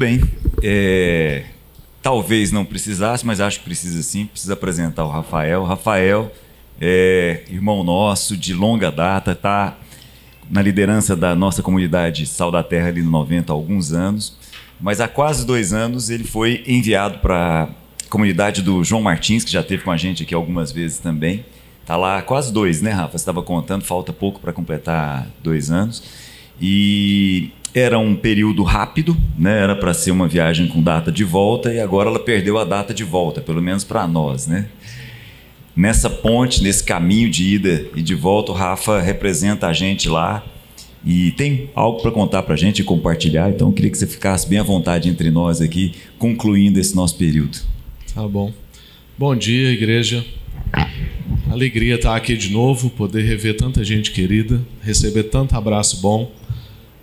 bem. Talvez não precisasse, mas acho que precisa sim. Precisa apresentar o Rafael. Rafael é irmão nosso de longa data, está na liderança da nossa comunidade Sal da Terra ali no 90 há alguns anos, mas há quase 2 anos ele foi enviado para a comunidade do João Martins, que já esteve com a gente aqui algumas vezes também. Está lá há quase 2, né, Rafa? Você estava contando, falta pouco para completar 2 anos. E era um período rápido, né? Era para ser uma viagem com data de volta e agora ela perdeu a data de volta, pelo menos para nós, né? Nessa ponte, nesse caminho de ida e de volta, o Rafa representa a gente lá e tem algo para contar para a gente e compartilhar, então eu queria que você ficasse bem à vontade entre nós aqui, concluindo esse nosso período. Tá bom. Bom dia, igreja. Alegria estar aqui de novo, poder rever tanta gente querida, receber tanto abraço bom.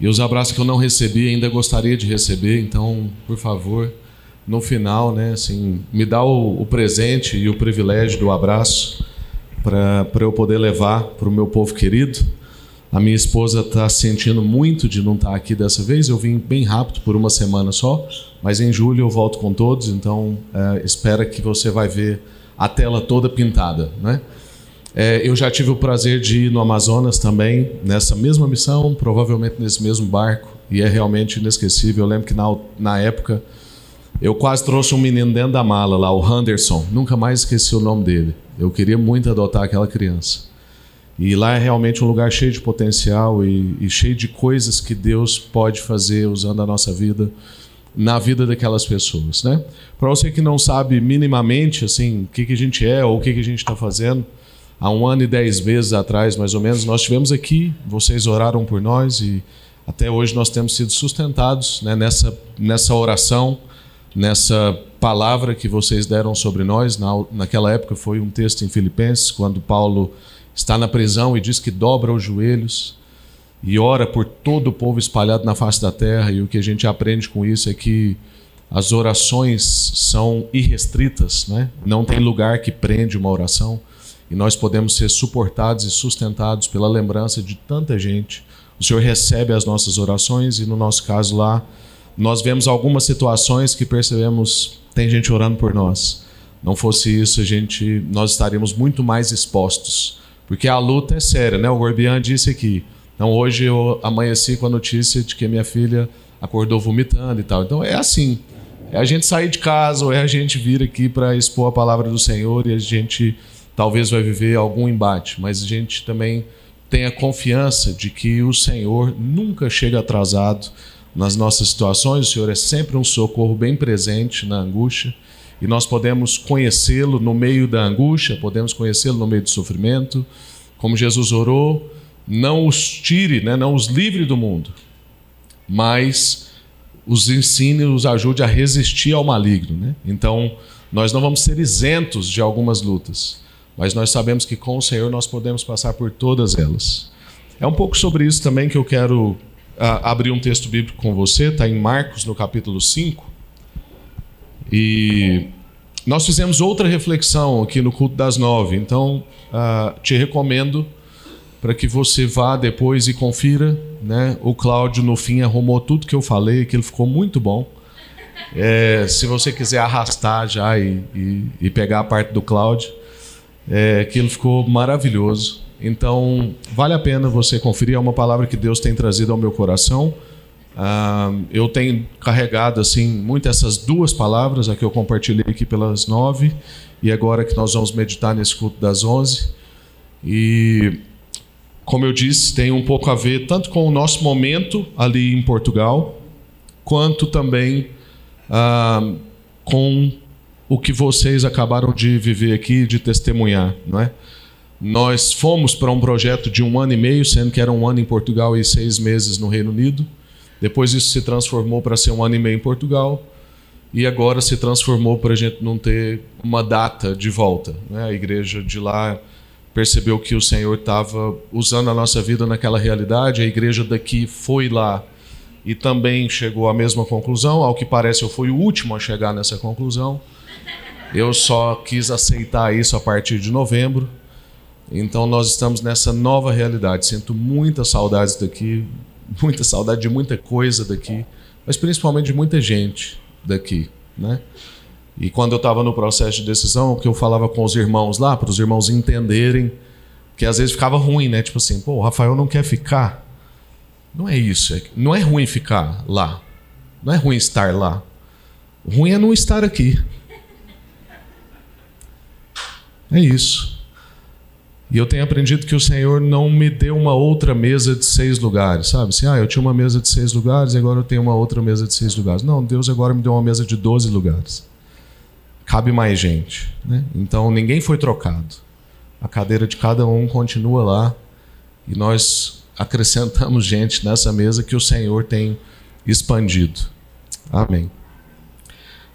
E os abraços que eu não recebi ainda gostaria de receber, então, por favor, no final, né, assim, me dá o presente e o privilégio do abraço para eu poder levar para o meu povo querido. A minha esposa está sentindo muito de não estar aqui dessa vez. Eu vim bem rápido, por 1 semana só, mas em julho eu volto com todos, então espera que você vai ver a tela toda pintada, né? Eu já tive o prazer de ir no Amazonas também, nessa mesma missão, provavelmente nesse mesmo barco, e é realmente inesquecível. Eu lembro que na época eu quase trouxe um menino dentro da mala lá, o Henderson, nunca mais esqueci o nome dele. Eu queria muito adotar aquela criança. E lá é realmente um lugar cheio de potencial e cheio de coisas que Deus pode fazer usando a nossa vida, na vida daquelas pessoas, né? Para você que não sabe minimamente assim, o que a gente é ou o que a gente está fazendo, há 1 ano e 10 meses atrás, mais ou menos, nós estivemos aqui, vocês oraram por nós e até hoje nós temos sido sustentados, né, nessa oração, nessa palavra que vocês deram sobre nós. Naquela época foi um texto em Filipenses, quando Paulo está na prisão e diz que dobra os joelhos e ora por todo o povo espalhado na face da terra. E o que a gente aprende com isso é que as orações são irrestritas, né? Não tem lugar que prende uma oração. E nós podemos ser suportados e sustentados pela lembrança de tanta gente. O Senhor recebe as nossas orações e, no nosso caso lá, nós vemos algumas situações que percebemos, tem gente orando por nós. Não fosse isso, nós estaríamos muito mais expostos. Porque a luta é séria, né? O Gorbian disse aqui. Então, hoje eu amanheci com a notícia de que minha filha acordou vomitando e tal. Então, é assim. É a gente sair de casa ou é a gente vir aqui para expor a palavra do Senhor e a gente talvez vai viver algum embate, mas a gente também tem a confiança de que o Senhor nunca chega atrasado nas nossas situações. O Senhor é sempre um socorro bem presente na angústia e nós podemos conhecê-lo no meio da angústia, podemos conhecê-lo no meio do sofrimento, como Jesus orou, não os tire, né, não os livre do mundo, mas os ensine, os ajude a resistir ao maligno, né? Então, nós não vamos ser isentos de algumas lutas, mas nós sabemos que com o Senhor nós podemos passar por todas elas. É um pouco sobre isso também que eu quero abrir um texto bíblico com você. Está em Marcos, no capítulo 5. E nós fizemos outra reflexão aqui no culto das 9. Então, te recomendo para que você vá depois e confira, né? O Cláudio, no fim, arrumou tudo que eu falei, que ele ficou muito bom. Se você quiser arrastar já e pegar a parte do Cláudio, aquilo ficou maravilhoso. Então, vale a pena você conferir. É uma palavra que Deus tem trazido ao meu coração. Eu tenho carregado assim, muito essas 2 palavras, a que eu compartilhei aqui pelas 9, e agora que nós vamos meditar nesse culto das 11. E, como eu disse, tem um pouco a ver tanto com o nosso momento ali em Portugal, quanto também com o que vocês acabaram de viver aqui, de testemunhar, não é? Nós fomos para um projeto de 1 ano e meio, sendo que era 1 ano em Portugal e 6 meses no Reino Unido. Depois isso se transformou para ser 1 ano e meio em Portugal e agora se transformou para a gente não ter uma data de volta, né? A igreja de lá percebeu que o Senhor estava usando a nossa vida naquela realidade. A igreja daqui foi lá e também chegou à mesma conclusão. Ao que parece, eu fui o último a chegar nessa conclusão. Eu só quis aceitar isso a partir de novembro. Então nós estamos nessa nova realidade. Sinto muitas saudades daqui, muita saudade de muita coisa daqui, mas principalmente de muita gente daqui, né? E quando eu estava no processo de decisão, que eu falava com os irmãos lá, para os irmãos entenderem, que às vezes ficava ruim, né? Tipo assim, pô, o Rafael não quer ficar. Não é isso, não é ruim ficar lá. Não é ruim estar lá. O ruim é não estar aqui. É isso. E eu tenho aprendido que o Senhor não me deu uma outra mesa de 6 lugares, sabe? Assim, eu tinha uma mesa de 6 lugares e agora eu tenho uma outra mesa de 6 lugares. Não, Deus agora me deu uma mesa de 12 lugares. Cabe mais gente, né? Então ninguém foi trocado. A cadeira de cada um continua lá e nós acrescentamos gente nessa mesa que o Senhor tem expandido. Amém.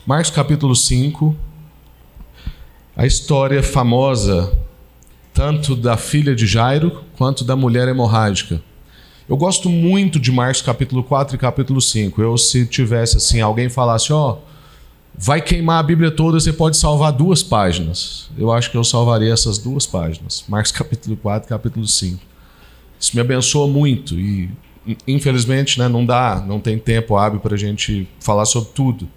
Marcos capítulo 5, a história famosa tanto da filha de Jairo quanto da mulher hemorrágica. Eu gosto muito de Marcos capítulo 4 e capítulo 5. Eu, se tivesse assim, alguém falasse, vai queimar a Bíblia toda, você pode salvar 2 páginas. Eu acho que eu salvaria essas 2 páginas. Marcos capítulo 4 e capítulo 5. Isso me abençoa muito e, infelizmente, né, não tem tempo hábil para a gente falar sobre tudo.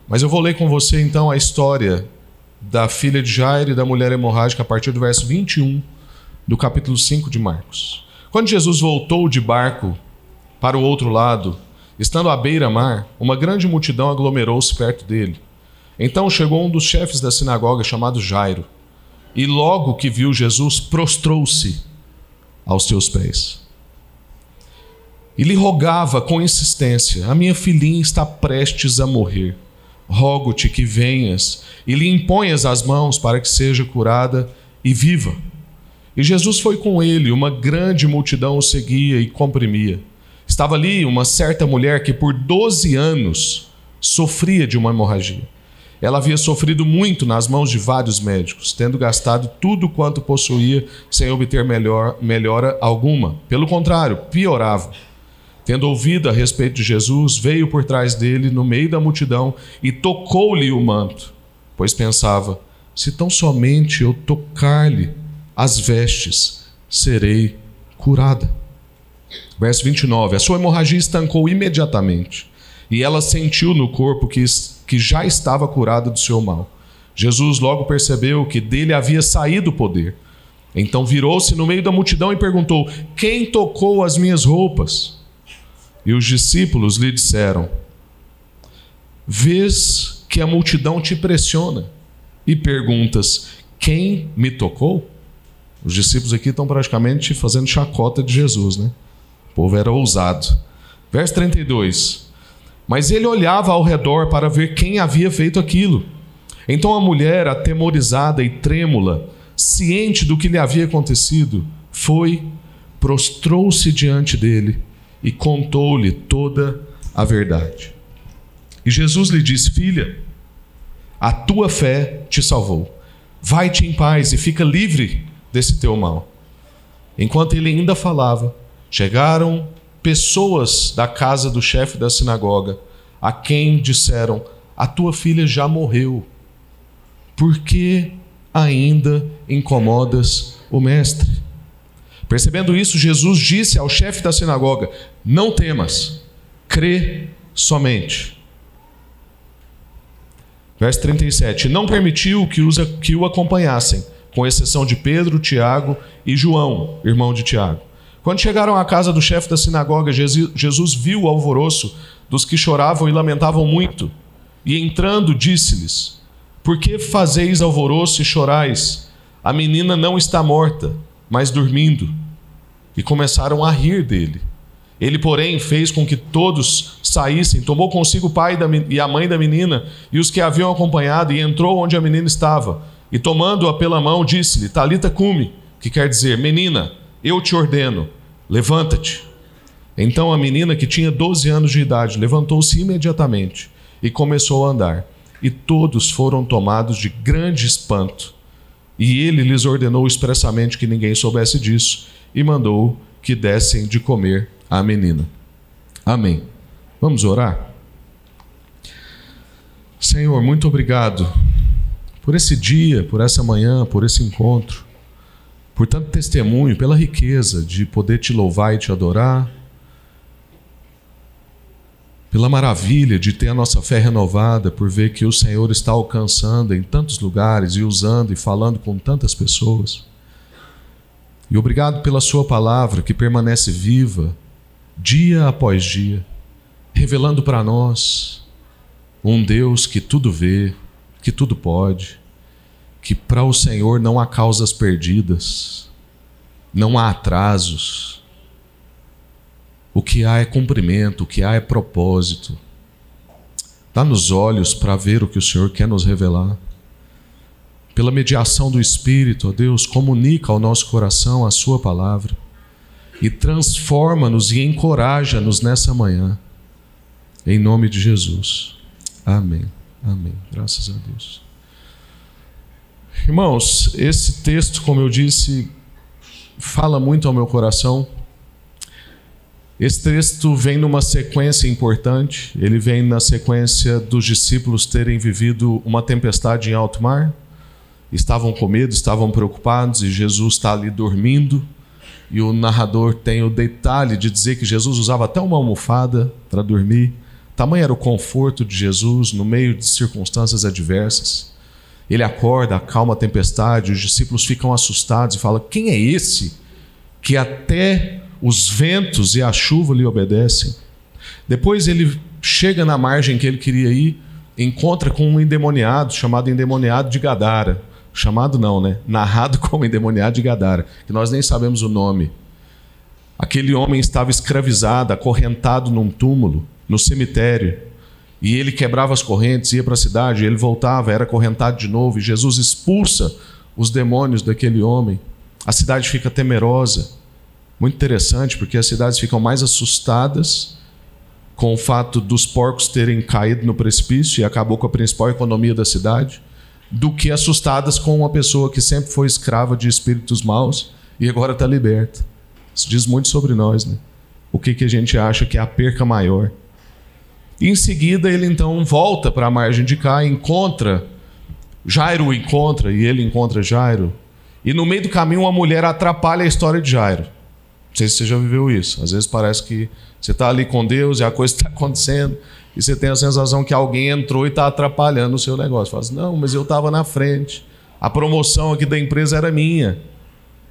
Mas eu vou ler com você, então, a história da filha de Jairo e da mulher hemorrágica a partir do verso 21 do capítulo 5 de Marcos. Quando Jesus voltou de barco para o outro lado, estando à beira-mar, uma grande multidão aglomerou-se perto dele. Então chegou um dos chefes da sinagoga, chamado Jairo, e logo que viu Jesus, prostrou-se aos seus pés. E lhe rogava com insistência: a minha filhinha está prestes a morrer. Rogo-te que venhas e lhe imponhas as mãos para que seja curada e viva. E Jesus foi com ele, uma grande multidão o seguia e comprimia. Estava ali uma certa mulher que por 12 anos sofria de uma hemorragia. Ela havia sofrido muito nas mãos de vários médicos, tendo gastado tudo quanto possuía sem obter melhora alguma. Pelo contrário, piorava. Tendo ouvido a respeito de Jesus, veio por trás dele, no meio da multidão, e tocou-lhe o manto, pois pensava: se tão somente eu tocar-lhe as vestes, serei curada. Verso 29, a sua hemorragia estancou imediatamente, e ela sentiu no corpo que já estava curada do seu mal. Jesus logo percebeu que dele havia saído o poder. Então virou-se no meio da multidão e perguntou: quem tocou as minhas roupas? E os discípulos lhe disseram: vês que a multidão te pressiona e perguntas: quem me tocou? Os discípulos aqui estão praticamente fazendo chacota de Jesus, né? O povo era ousado. Verso 32. Mas ele olhava ao redor para ver quem havia feito aquilo. Então a mulher, atemorizada e trêmula, ciente do que lhe havia acontecido, prostrou-se diante dele e contou-lhe toda a verdade. E Jesus lhe disse: filha, a tua fé te salvou. Vai-te em paz e fica livre desse teu mal. Enquanto ele ainda falava, chegaram pessoas da casa do chefe da sinagoga, a quem disseram: a tua filha já morreu. Por que ainda incomodas o mestre? Percebendo isso, Jesus disse ao chefe da sinagoga: não temas, crê somente. Verso 37. Não permitiu que o acompanhassem, com exceção de Pedro, Tiago e João, irmão de Tiago. Quando chegaram à casa do chefe da sinagoga, Jesus viu o alvoroço dos que choravam e lamentavam muito. E entrando, disse-lhes: por que fazeis alvoroço e chorais? A menina não está morta, mas dormindo. E começaram a rir dele. Ele, porém, fez com que todos saíssem, tomou consigo o pai e a mãe da menina e os que a haviam acompanhado, e entrou onde a menina estava. E tomando-a pela mão, disse-lhe: Talita cumi, que quer dizer: menina, eu te ordeno, levanta-te. Então a menina, que tinha 12 anos de idade, levantou-se imediatamente e começou a andar. E todos foram tomados de grande espanto. E ele lhes ordenou expressamente que ninguém soubesse disso, e mandou que dessem de comer à menina. Amém. Vamos orar? Senhor, muito obrigado por esse dia, por essa manhã, por esse encontro, por tanto testemunho, pela riqueza de poder te louvar e te adorar. pela maravilha de ter a nossa fé renovada, por ver que o Senhor está alcançando em tantos lugares e usando e falando com tantas pessoas. E obrigado pela sua palavra que permanece viva, dia após dia, revelando para nós um Deus que tudo vê, que tudo pode, que para o Senhor não há causas perdidas, não há atrasos. O que há é cumprimento, o que há é propósito. Dá-nos olhos para ver o que o Senhor quer nos revelar. Pela mediação do Espírito, ó Deus, comunica ao nosso coração a sua palavra e transforma-nos e encoraja-nos nessa manhã. Em nome de Jesus. Amém. Amém. Graças a Deus. Irmãos, esse texto, como eu disse, fala muito ao meu coração. Esse texto vem numa sequência importante. Ele vem na sequência dos discípulos terem vivido uma tempestade em alto mar. Estavam com medo, estavam preocupados, e Jesus está ali dormindo. E o narrador tem o detalhe de dizer que Jesus usava até uma almofada para dormir. Tamanho era o conforto de Jesus no meio de circunstâncias adversas. Ele acorda, acalma a tempestade, os discípulos ficam assustados e falam: quem é esse que até os ventos e a chuva lhe obedecem? Depois ele chega na margem que ele queria ir, encontra com um endemoniado, chamado endemoniado de Gadara. Chamado não, né? Narrado como endemoniado de Gadara, que nós nem sabemos o nome. Aquele homem estava escravizado, acorrentado num túmulo, no cemitério. E ele quebrava as correntes, ia para a cidade, ele voltava, era acorrentado de novo. E Jesus expulsa os demônios daquele homem. A cidade fica temerosa. Muito interessante, porque as cidades ficam mais assustadas com o fato dos porcos terem caído no precipício e acabou com a principal economia da cidade, do que assustadas com uma pessoa que sempre foi escrava de espíritos maus e agora está liberta. Isso diz muito sobre nós, né? O que a gente acha que é a perca maior. E em seguida ele então volta para a margem de cá, Jairo encontra, e ele encontra Jairo. E no meio do caminho uma mulher atrapalha a história de Jairo. Não sei se você já viveu isso. Às vezes parece que você está ali com Deus e a coisa está acontecendo e você tem a sensação que alguém entrou e está atrapalhando o seu negócio. Fala assim: não, mas eu estava na frente. A promoção aqui da empresa era minha.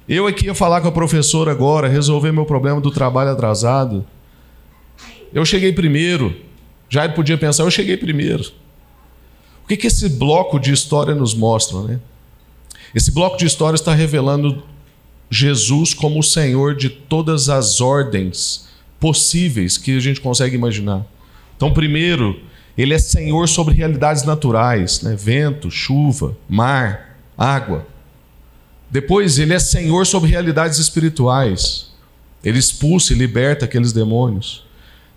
Eu aqui ia falar com a professora agora, resolver meu problema do trabalho atrasado. Eu cheguei primeiro. Jairo podia pensar: eu cheguei primeiro. O que esse bloco de história nos mostra, né? Esse bloco de história está revelando Jesus como o Senhor de todas as ordens possíveis que a gente consegue imaginar. Então, primeiro, ele é Senhor sobre realidades naturais, né? Vento, chuva, mar, água. Depois, ele é Senhor sobre realidades espirituais. Ele expulsa e liberta aqueles demônios.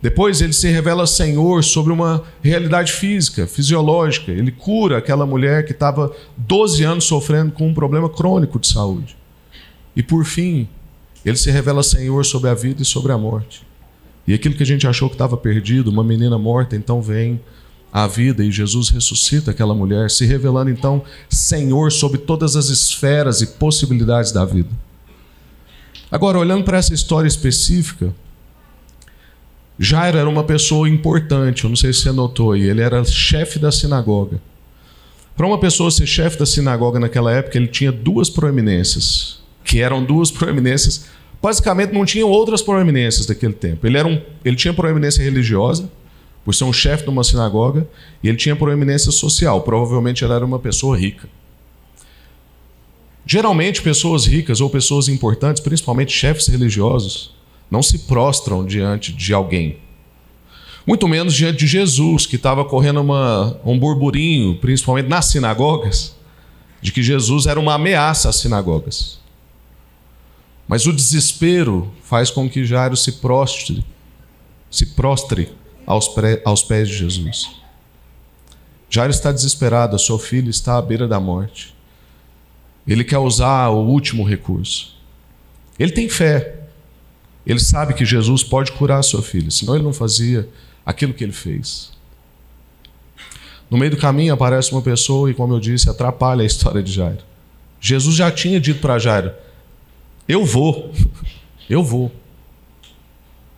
Depois, ele se revela Senhor sobre uma realidade física, fisiológica. Ele cura aquela mulher que estava 12 anos sofrendo com um problema crônico de saúde. E por fim, ele se revela Senhor sobre a vida e sobre a morte. E aquilo que a gente achou que estava perdido, uma menina morta, então vem à vida e Jesus ressuscita aquela mulher, se revelando então Senhor sobre todas as esferas e possibilidades da vida. Agora, olhando para essa história específica, Jairo era uma pessoa importante, eu não sei se você notou aí, ele era chefe da sinagoga. Para uma pessoa ser chefe da sinagoga naquela época, ele tinha duas proeminências, que eram duas proeminências, basicamente não tinham outras proeminências daquele tempo. Ele tinha proeminência religiosa, por ser um chefe de uma sinagoga, e ele tinha proeminência social, provavelmente ele era uma pessoa rica. Geralmente pessoas ricas ou pessoas importantes, principalmente chefes religiosos, não se prostram diante de alguém. Muito menos diante de Jesus, que estava correndo um burburinho, principalmente nas sinagogas, de que Jesus era uma ameaça às sinagogas. Mas o desespero faz com que Jairo se prostre aos pés de Jesus. Jairo está desesperado, a sua filha está à beira da morte. Ele quer usar o último recurso. Ele tem fé. Ele sabe que Jesus pode curar a sua filha, senão ele não fazia aquilo que ele fez. No meio do caminho aparece uma pessoa e, como eu disse, atrapalha a história de Jairo. Jesus já tinha dito para Jairo: eu vou.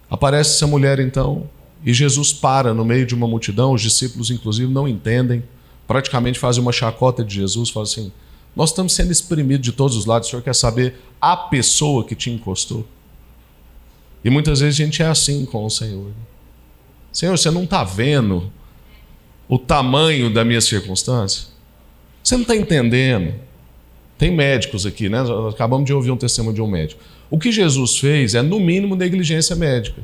Aparece essa mulher então, E Jesus para no meio de uma multidão, os discípulos inclusive não entendem, praticamente fazem uma chacota de Jesus, falam assim: nós estamos sendo espremidos de todos os lados, o Senhor quer saber a pessoa que te encostou? E muitas vezes a gente é assim com o Senhor. Senhor, você não está vendo o tamanho da minha circunstância? Você não está entendendo? Tem médicos aqui, né? Acabamos de ouvir um testemunho de um médico. O que Jesus fez é, no mínimo, negligência médica.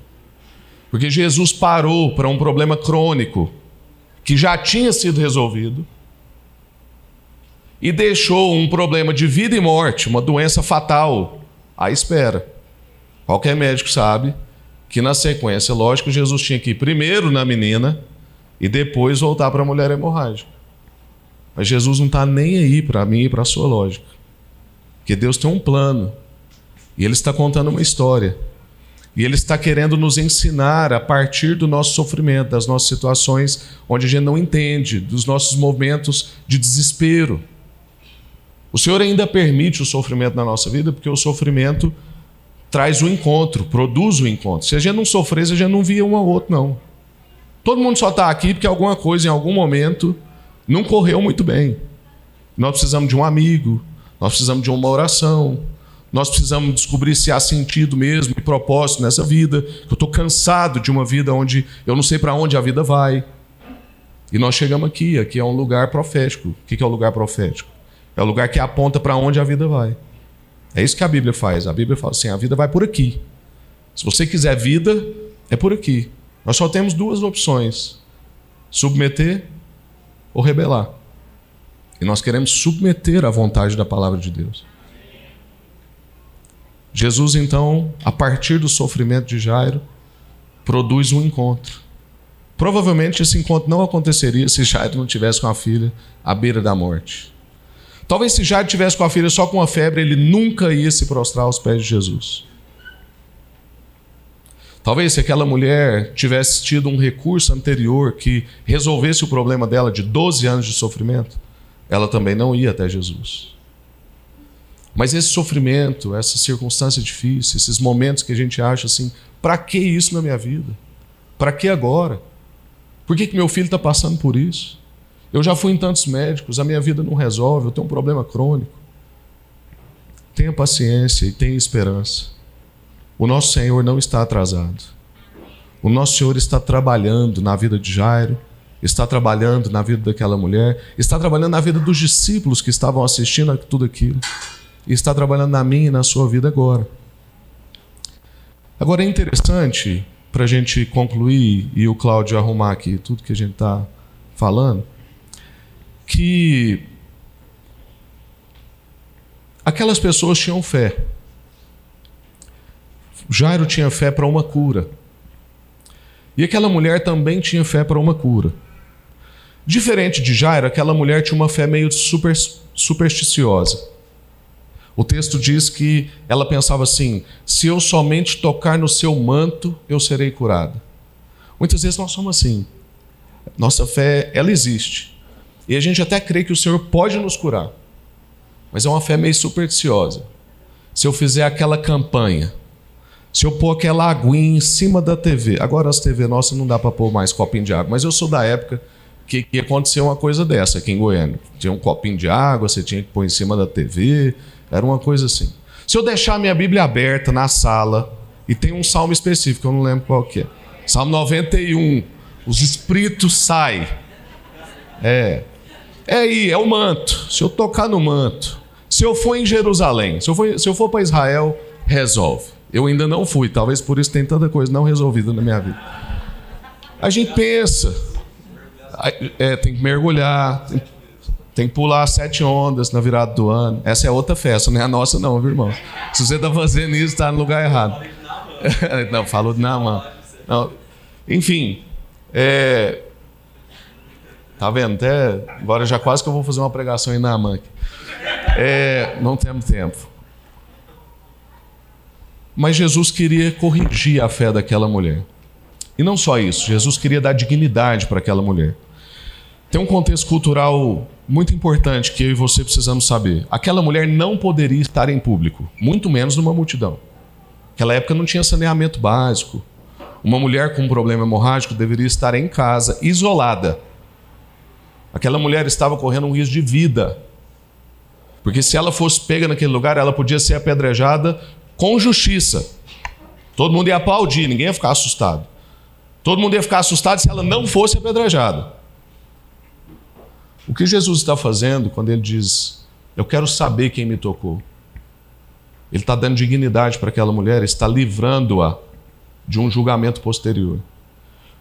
Porque Jesus parou para um problema crônico que já tinha sido resolvido e deixou um problema de vida e morte, uma doença fatal, à espera. Qualquer médico sabe que, na sequência, lógico, Jesus tinha que ir primeiro na menina e depois voltar para a mulher hemorrágica. Mas Jesus não está nem aí para mim e para a sua lógica. Porque Deus tem um plano. E Ele está contando uma história. E Ele está querendo nos ensinar a partir do nosso sofrimento, das nossas situações onde a gente não entende, dos nossos momentos de desespero. O Senhor ainda permite o sofrimento na nossa vida, porque o sofrimento traz o encontro, produz o encontro. Se a gente não sofresse, a gente não via um ao outro, não. Todo mundo só está aqui porque alguma coisa, em algum momento, não correu muito bem. Nós precisamos de um amigo, nós precisamos de uma oração, nós precisamos descobrir se há sentido mesmo e propósito nessa vida. Eu estou cansado de uma vida onde eu não sei para onde a vida vai. E nós chegamos aqui é um lugar profético. O que é o lugar profético? É o lugar que aponta para onde a vida vai. É isso que a Bíblia faz. A Bíblia fala assim: a vida vai por aqui. Se você quiser vida, é por aqui. Nós só temos duas opções: submeter ou rebelar. E nós queremos submeter à vontade da palavra de Deus. Jesus, então, a partir do sofrimento de Jairo, produz um encontro. Provavelmente esse encontro não aconteceria se Jairo não tivesse com a filha à beira da morte. Talvez se Jairo tivesse com a filha só com uma febre, ele nunca ia se prostrar aos pés de Jesus. Talvez se aquela mulher tivesse tido um recurso anterior que resolvesse o problema dela de 12 anos de sofrimento, ela também não ia até Jesus. Mas esse sofrimento, essa circunstância difícil, esses momentos que a gente acha assim: para que isso na minha vida? Para que agora? Por que meu filho está passando por isso? Eu já fui em tantos médicos, a minha vida não resolve, eu tenho um problema crônico. Tenha paciência e tenha esperança. O nosso Senhor não está atrasado. O nosso Senhor está trabalhando na vida de Jairo, está trabalhando na vida daquela mulher, está trabalhando na vida dos discípulos que estavam assistindo a tudo aquilo, e está trabalhando na minha e na sua vida agora. Agora é interessante, para a gente concluir e o Cláudio arrumar aqui tudo que a gente está falando, que aquelas pessoas tinham fé. Jairo tinha fé para uma cura. E aquela mulher também tinha fé para uma cura. Diferente de Jairo, aquela mulher tinha uma fé meio supersticiosa. O texto diz que ela pensava assim: se eu somente tocar no seu manto, eu serei curada. Muitas vezes nós somos assim. Nossa fé, ela existe. E a gente até crê que o Senhor pode nos curar. Mas é uma fé meio supersticiosa. Se eu fizer aquela campanha, se eu pôr aquela aguinha em cima da TV. Agora as TV nossas não dá para pôr mais copinho de água. Mas eu sou da época que aconteceu uma coisa dessa aqui em Goiânia. Tinha um copinho de água, você tinha que pôr em cima da TV. Era uma coisa assim. Se eu deixar a minha Bíblia aberta na sala, e tem um salmo específico, eu não lembro qual que é. Salmo 91. Os espíritos saem. É o manto. Se eu tocar no manto, se eu for em Jerusalém, se eu for para Israel, resolve. Eu ainda não fui, talvez por isso tem tanta coisa não resolvida na minha vida. A gente pensa, tem que mergulhar, tem que pular 7 ondas na virada do ano. Essa é outra festa, não é a nossa não, viu, irmão? Se você está fazendo isso, está no lugar errado. Não, falou de Naamã. Enfim, tá vendo? Até agora já quase que eu vou fazer uma pregação em Naamã aqui. Não temos tempo. Mas Jesus queria corrigir a fé daquela mulher. E não só isso, Jesus queria dar dignidade para aquela mulher. Tem um contexto cultural muito importante que eu e você precisamos saber. Aquela mulher não poderia estar em público, muito menos numa multidão. Naquela época não tinha saneamento básico, Uma mulher com um problema hemorrágico deveria estar em casa, isolada. Aquela mulher estava correndo um risco de vida. Porque se ela fosse pega naquele lugar, ela podia ser apedrejada com justiça. Todo mundo ia aplaudir, ninguém ia ficar assustado. Todo mundo ia ficar assustado se ela não fosse apedrejada. O que Jesus está fazendo quando ele diz, eu quero saber quem me tocou? Ele está dando dignidade para aquela mulher, está livrando-a de um julgamento posterior.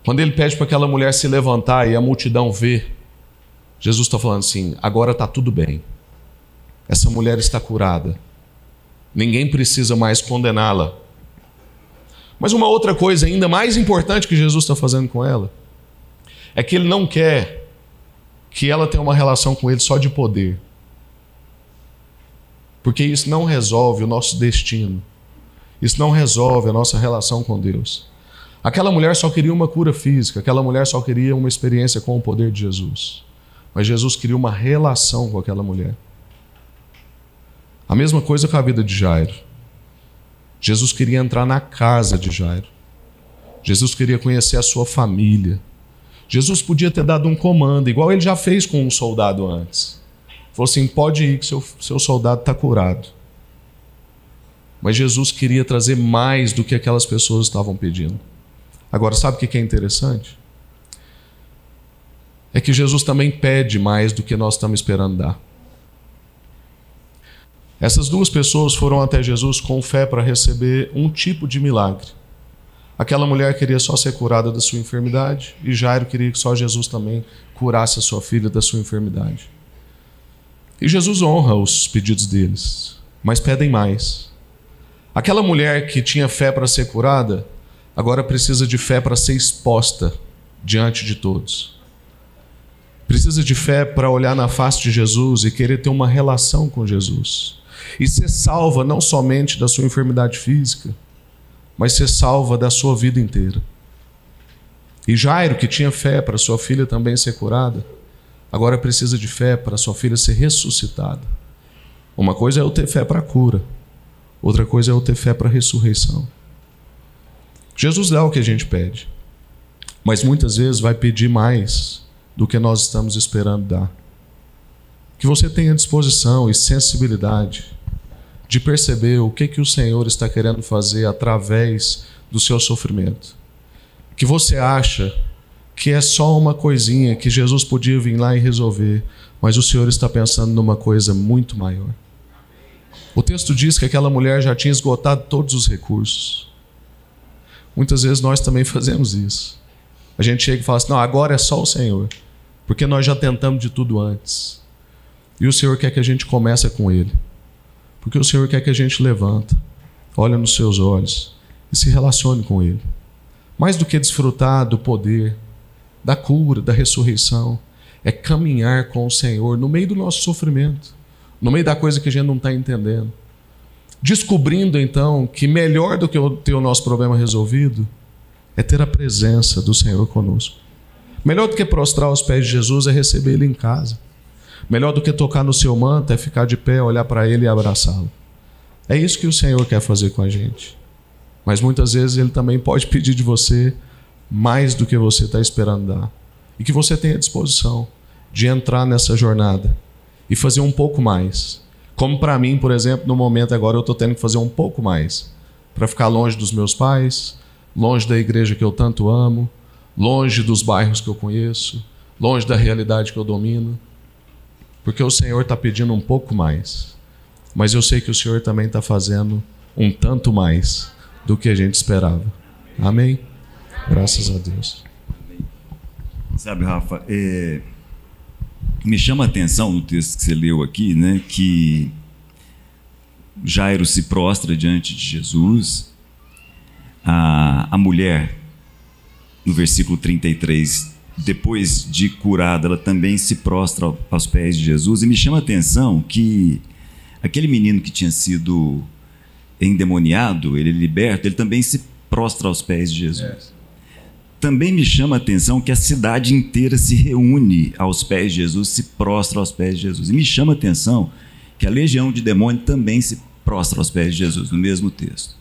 Quando ele pede para aquela mulher se levantar e a multidão ver, Jesus está falando assim, agora está tudo bem. Essa mulher está curada. Ninguém precisa mais condená-la. Mas uma outra coisa ainda mais importante que Jesus está fazendo com ela é que ele não quer que ela tenha uma relação com ele só de poder. Porque isso não resolve o nosso destino. Isso não resolve a nossa relação com Deus. Aquela mulher só queria uma cura física, aquela mulher só queria uma experiência com o poder de Jesus. Mas Jesus queria uma relação com aquela mulher. A mesma coisa com a vida de Jairo. Jesus queria entrar na casa de Jairo. Jesus queria conhecer a sua família. Jesus podia ter dado um comando, igual ele já fez com um soldado antes. Falou assim, pode ir que seu soldado está curado. Mas Jesus queria trazer mais do que aquelas pessoas estavam pedindo. Agora, sabe o que é interessante? É que Jesus também pede mais do que nós estamos esperando dar. Essas duas pessoas foram até Jesus com fé para receber um tipo de milagre. Aquela mulher queria só ser curada da sua enfermidade e Jairo queria que só Jesus também curasse a sua filha da sua enfermidade. E Jesus honra os pedidos deles, mas pedem mais. Aquela mulher que tinha fé para ser curada, agora precisa de fé para ser exposta diante de todos. Precisa de fé para olhar na face de Jesus e querer ter uma relação com Jesus. E ser salva não somente da sua enfermidade física, mas ser salva da sua vida inteira. E Jairo, que tinha fé para sua filha também ser curada, agora precisa de fé para sua filha ser ressuscitada. Uma coisa é eu ter fé para a cura, outra coisa é eu ter fé para a ressurreição. Jesus dá o que a gente pede, mas muitas vezes vai pedir mais do que nós estamos esperando dar. Que você tenha disposição e sensibilidade de perceber o que o Senhor está querendo fazer através do seu sofrimento. Que você acha que é só uma coisinha que Jesus podia vir lá e resolver, mas o Senhor está pensando numa coisa muito maior. O texto diz que aquela mulher já tinha esgotado todos os recursos. Muitas vezes nós também fazemos isso. A gente chega e fala assim, não, agora é só o Senhor, porque nós já tentamos de tudo antes. E o Senhor quer que a gente comece com Ele. Porque o Senhor quer que a gente levanta, olhe nos seus olhos e se relacione com Ele. Mais do que desfrutar do poder, da cura, da ressurreição, é caminhar com o Senhor no meio do nosso sofrimento, no meio da coisa que a gente não está entendendo. Descobrindo então que melhor do que ter o nosso problema resolvido é ter a presença do Senhor conosco. Melhor do que prostrar aos pés de Jesus é receber Ele em casa. Melhor do que tocar no seu manto é ficar de pé, olhar para Ele e abraçá-lo. É isso que o Senhor quer fazer com a gente. Mas muitas vezes Ele também pode pedir de você mais do que você está esperando dar. E que você tenha disposição de entrar nessa jornada e fazer um pouco mais. Como para mim, por exemplo, no momento agora eu estou tendo que fazer um pouco mais para ficar longe dos meus pais, longe da igreja que eu tanto amo, longe dos bairros que eu conheço, longe da realidade que eu domino. Porque o Senhor está pedindo um pouco mais. Mas eu sei que o Senhor também está fazendo um tanto mais do que a gente esperava. Amém? Graças a Deus. Sabe, Rafa, me chama a atenção no texto que você leu aqui, né, que Jairo se prostra diante de Jesus. A mulher, no versículo 33, depois de curada, ela também se prostra aos pés de Jesus. E me chama a atenção que aquele menino que tinha sido endemoniado, ele liberto, ele também se prostra aos pés de Jesus. Também me chama a atenção que a cidade inteira se reúne aos pés de Jesus, se prostra aos pés de Jesus. E me chama a atenção que a legião de demônios também se prostra aos pés de Jesus, no mesmo texto.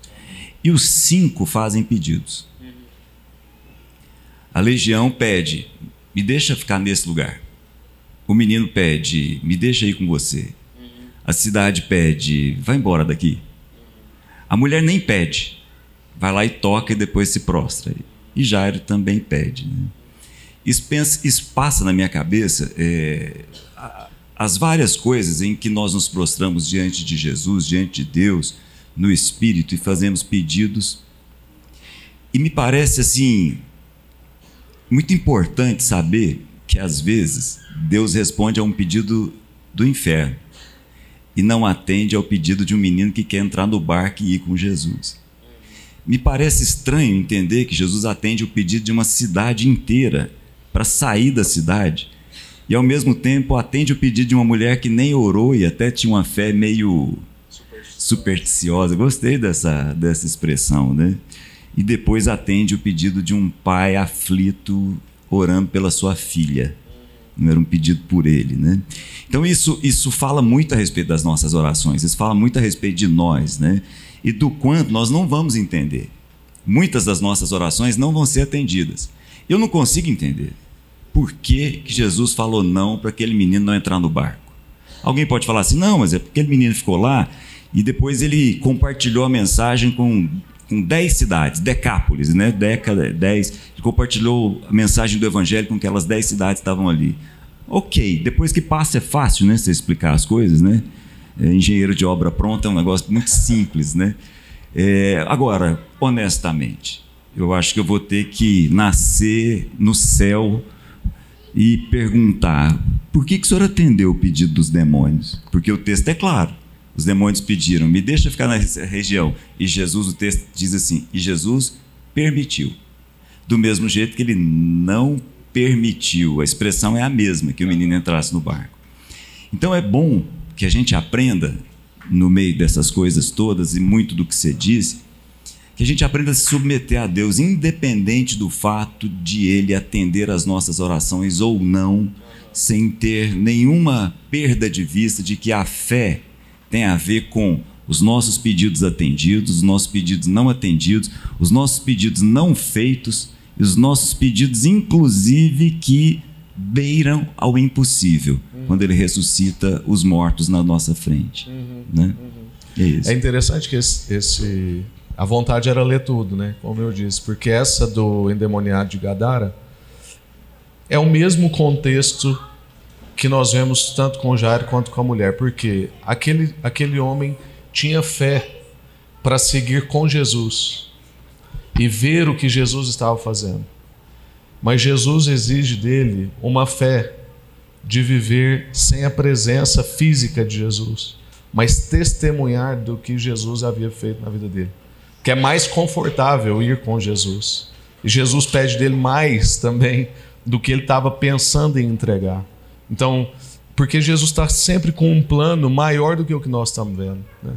E os 5 fazem pedidos. A legião pede, me deixa ficar nesse lugar. O menino pede, me deixa ir com você. A cidade pede, vai embora daqui. A mulher nem pede, vai lá e toca e depois se prostra. E Jairo também pede. Né? Isso passa na minha cabeça as várias coisas em que nós nos prostramos diante de Jesus, diante de Deus, no Espírito, e fazemos pedidos. E me parece assim muito importante saber que às vezes Deus responde a um pedido do inferno e não atende ao pedido de um menino que quer entrar no barco e ir com Jesus. Me parece estranho entender que Jesus atende o pedido de uma cidade inteira para sair da cidade e ao mesmo tempo atende o pedido de uma mulher que nem orou e até tinha uma fé meio supersticiosa. Gostei dessa expressão, né? E depois atende o pedido de um pai aflito orando pela sua filha. Não era um pedido por ele, né? Então isso fala muito a respeito das nossas orações, isso fala muito a respeito de nós, né? E do quanto nós não vamos entender. Muitas das nossas orações não vão ser atendidas. Eu não consigo entender por que Jesus falou não para aquele menino não entrar no barco. Alguém pode falar assim, não, mas é porque aquele menino ficou lá e depois ele compartilhou a mensagem com 10 cidades, Decápolis, né? 10, ele compartilhou a mensagem do Evangelho com aquelas 10 cidades que estavam ali. Ok, depois que passa é fácil, né? Você explicar as coisas, né? Engenheiro de obra pronta é um negócio muito simples, né? Agora, honestamente, eu acho que eu vou ter que nascer no céu e perguntar, por que o senhor atendeu o pedido dos demônios? Porque o texto é claro. Os demônios pediram, me deixa ficar nessa região. E Jesus, o texto diz assim, e Jesus permitiu. Do mesmo jeito que ele não permitiu, a expressão é a mesma, que o menino entrasse no barco. Então é bom que a gente aprenda, no meio dessas coisas todas, e muito do que você disse, que a gente aprenda a se submeter a Deus, independente do fato de Ele atender as nossas orações ou não, sem ter nenhuma perda de vista de que a fé tem a ver com os nossos pedidos atendidos, os nossos pedidos não atendidos, os nossos pedidos não feitos e os nossos pedidos, inclusive, que beiram ao impossível, quando Ele ressuscita os mortos na nossa frente. Né? É isso. É interessante que a vontade era ler tudo, né? Como eu disse, porque essa do endemoniado de Gadara é o mesmo contexto que nós vemos tanto com Jairo quanto com a mulher, porque aquele homem tinha fé para seguir com Jesus e ver o que Jesus estava fazendo. Mas Jesus exige dele uma fé de viver sem a presença física de Jesus, mas testemunhar do que Jesus havia feito na vida dele. Que é mais confortável ir com Jesus. E Jesus pede dele mais também do que ele estava pensando em entregar. Então, porque Jesus está sempre com um plano maior do que o que nós estamos vendo, né?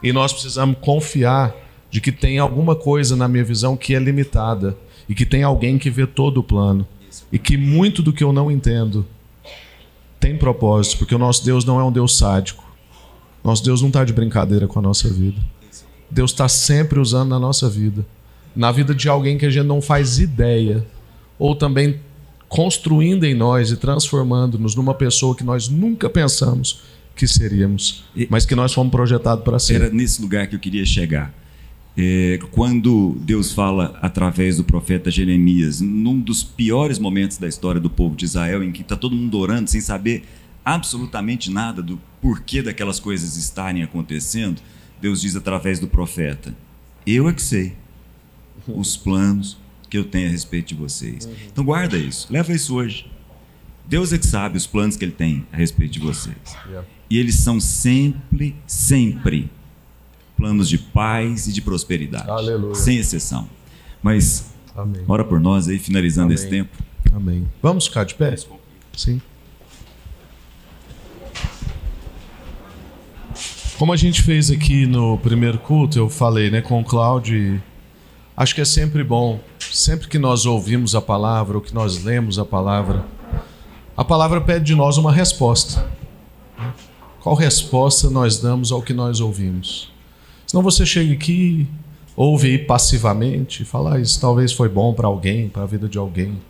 E nós precisamos confiar de que tem alguma coisa na minha visão que é limitada e que tem alguém que vê todo o plano e que muito do que eu não entendo tem propósito, porque o nosso Deus não é um Deus sádico. Nosso Deus não está de brincadeira com a nossa vida. Deus está sempre usando na nossa vida, na vida de alguém que a gente não faz ideia, ou também construindo em nós e transformando-nos numa pessoa que nós nunca pensamos que seríamos, mas que nós fomos projetados para ser. Era nesse lugar que eu queria chegar. Quando Deus fala através do profeta Jeremias, num dos piores momentos da história do povo de Israel, em que está todo mundo orando sem saber absolutamente nada do porquê daquelas coisas estarem acontecendo, Deus diz através do profeta, eu é que sei os planos que eu tenho a respeito de vocês. Então guarda isso, leva isso hoje. Deus é que sabe os planos que Ele tem a respeito de vocês. E eles são sempre, sempre planos de paz e de prosperidade. Aleluia. Sem exceção. Mas Amém. Ora por nós aí, finalizando Amém. Esse tempo. Amém. Vamos ficar de pé? Sim. Como a gente fez aqui no primeiro culto, eu falei, né, com o Cláudio, acho que é sempre bom, sempre que nós ouvimos a palavra, ou que nós lemos a palavra pede de nós uma resposta. Qual resposta nós damos ao que nós ouvimos? Senão você chega aqui, ouve passivamente e fala, isso talvez foi bom para alguém, para a vida de alguém.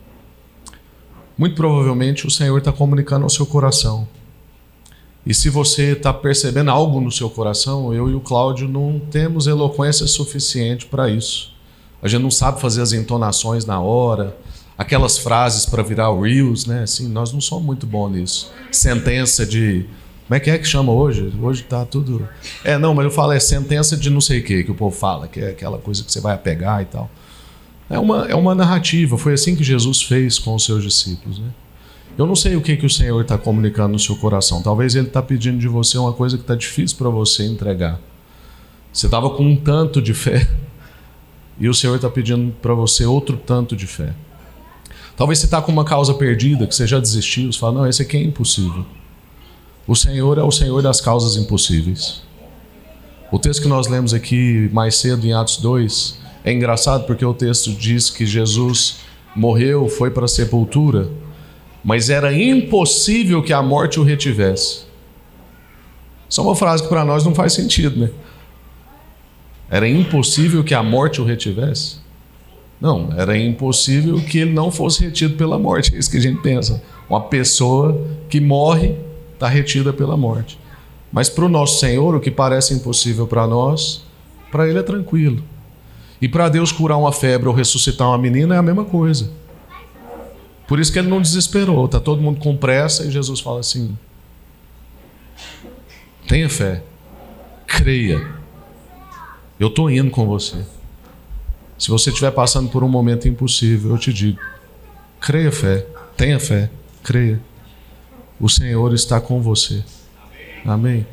Muito provavelmente o Senhor está comunicando ao seu coração. E se você está percebendo algo no seu coração, eu e o Cláudio não temos eloquência suficiente para isso. A gente não sabe fazer as entonações na hora, aquelas frases para virar o Reels, né? Assim, nós não somos muito bons nisso. Sentença de... Como é que chama hoje? Hoje tá tudo... Não, mas eu falo, sentença de não sei o que o povo fala, que é aquela coisa que você vai apegar e tal. É uma narrativa, foi assim que Jesus fez com os seus discípulos, né? Eu não sei o que o Senhor está comunicando no seu coração. Talvez Ele está pedindo de você uma coisa que está difícil para você entregar. Você estava com um tanto de fé e o Senhor está pedindo para você outro tanto de fé. Talvez você está com uma causa perdida, que você já desistiu. Você fala, não, esse aqui é impossível. O Senhor é o Senhor das causas impossíveis. O texto que nós lemos aqui mais cedo em Atos 2 é engraçado porque o texto diz que Jesus morreu, foi para a sepultura, mas era impossível que a morte o retivesse. Isso é uma frase que para nós não faz sentido, né? Era impossível que a morte o retivesse? Não, era impossível que ele não fosse retido pela morte. É isso que a gente pensa. Uma pessoa que morre está retida pela morte. Mas para o nosso Senhor, o que parece impossível para nós, para Ele é tranquilo. E para Deus curar uma febre ou ressuscitar uma menina é a mesma coisa. Por isso que Ele não desesperou. Está todo mundo com pressa e Jesus fala assim, tenha fé, creia, eu estou indo com você. Se você estiver passando por um momento impossível, eu te digo, creia fé, tenha fé, creia. O Senhor está com você. Amém?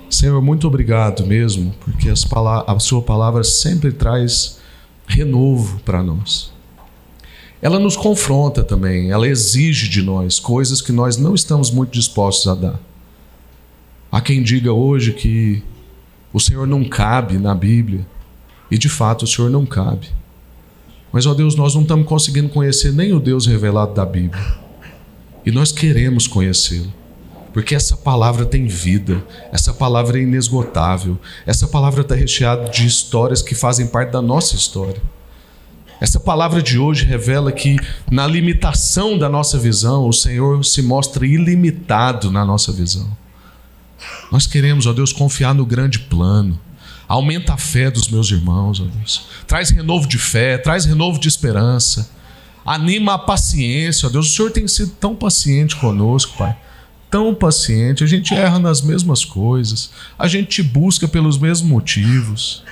Senhor, muito obrigado mesmo, porque a sua palavra sempre traz renovo para nós. Ela nos confronta também, ela exige de nós coisas que nós não estamos muito dispostos a dar. Há quem diga hoje que o Senhor não cabe na Bíblia, e de fato o Senhor não cabe. Mas, ó Deus, nós não estamos conseguindo conhecer nem o Deus revelado da Bíblia. E nós queremos conhecê-lo. Porque essa palavra tem vida, essa palavra é inesgotável, essa palavra está recheada de histórias que fazem parte da nossa história. Essa palavra de hoje revela que na limitação da nossa visão, o Senhor se mostra ilimitado na nossa visão. Nós queremos, ó Deus, confiar no grande plano. Aumenta a fé dos meus irmãos, ó Deus. Traz renovo de fé, traz renovo de esperança. Anima a paciência, ó Deus. O Senhor tem sido tão paciente conosco, Pai. Tão paciente. A gente erra nas mesmas coisas. A gente te busca pelos mesmos motivos.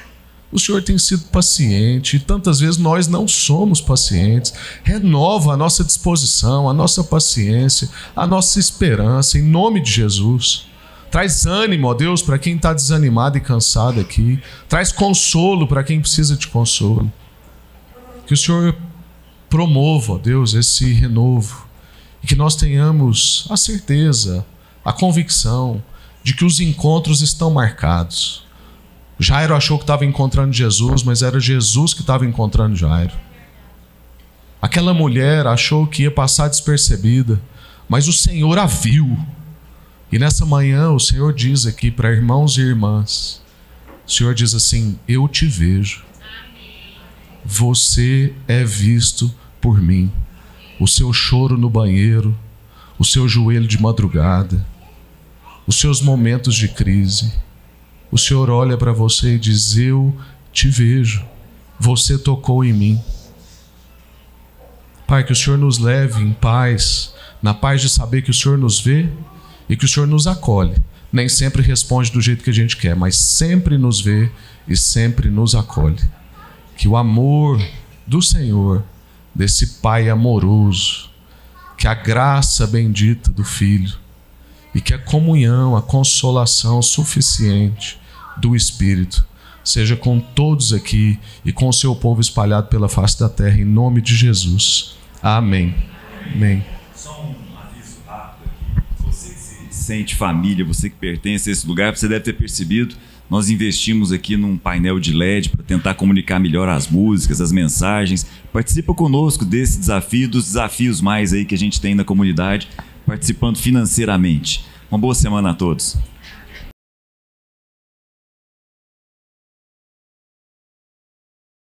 O Senhor tem sido paciente. E tantas vezes nós não somos pacientes. Renova a nossa disposição, a nossa paciência, a nossa esperança, em nome de Jesus. Traz ânimo, ó Deus, para quem está desanimado e cansado aqui. Traz consolo para quem precisa de consolo. Que o Senhor promova, ó Deus, esse renovo. E que nós tenhamos a certeza, a convicção de que os encontros estão marcados. Jairo achou que estava encontrando Jesus, mas era Jesus que estava encontrando Jairo. Aquela mulher achou que ia passar despercebida, mas o Senhor a viu. E nessa manhã o Senhor diz aqui para irmãos e irmãs, o Senhor diz assim, eu te vejo. Você é visto por mim. O seu choro no banheiro, o seu joelho de madrugada, os seus momentos de crise. O Senhor olha para você e diz, eu te vejo. Você tocou em mim. Pai, que o Senhor nos leve em paz, na paz de saber que o Senhor nos vê e que o Senhor nos acolhe. Nem sempre responde do jeito que a gente quer, mas sempre nos vê e sempre nos acolhe. Que o amor do Senhor, desse Pai amoroso, que a graça bendita do Filho e que a comunhão, a consolação suficiente do Espírito seja com todos aqui e com o seu povo espalhado pela face da terra, em nome de Jesus. Amém. Amém. Sente família, você que pertence a esse lugar, você deve ter percebido, nós investimos aqui num painel de LED para tentar comunicar melhor as músicas, as mensagens. Participa conosco desse desafio, dos desafios mais aí que a gente tem na comunidade, participando financeiramente. Uma boa semana a todos.